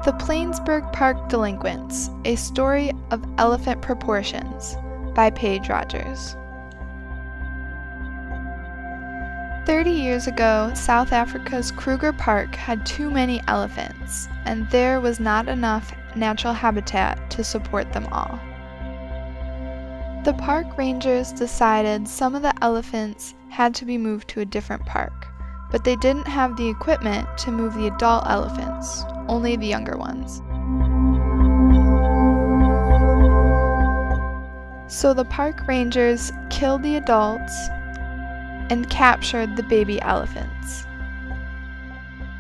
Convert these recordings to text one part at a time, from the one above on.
The Plainsburg Park Delinquents, A Story of Elephant Proportions by Paige Rogers. 30 years ago, South Africa's Kruger Park had too many elephants, and there was not enough natural habitat to support them all. The park rangers decided some of the elephants had to be moved to a different park, but they didn't have the equipment to move the adult elephants, only the younger ones. So the park rangers killed the adults and captured the baby elephants.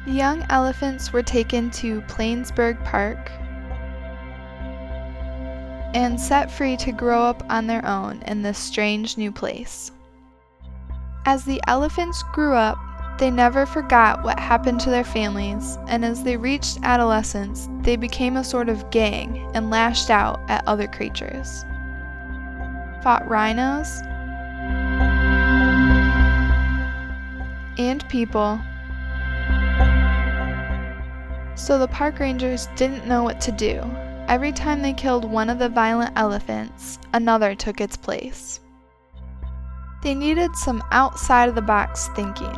The young elephants were taken to Plainsburg Park and set free to grow up on their own in this strange new place. As the elephants grew up, they never forgot what happened to their families, and as they reached adolescence, they became a sort of gang and lashed out at other creatures. Fought rhinos and people. So the park rangers didn't know what to do. Every time they killed one of the violent elephants, another took its place. They needed some outside-of-the-box thinking.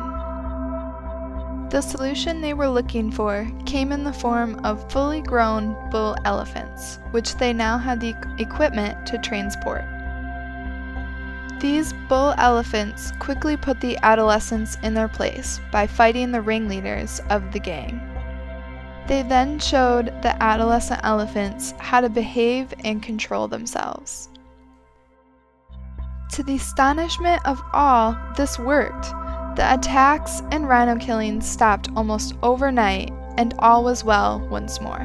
The solution they were looking for came in the form of fully grown bull elephants, which they now had the equipment to transport. These bull elephants quickly put the adolescents in their place by fighting the ringleaders of the gang. They then showed the adolescent elephants how to behave and control themselves. To the astonishment of all, this worked. The attacks and rhino killings stopped almost overnight, and all was well once more.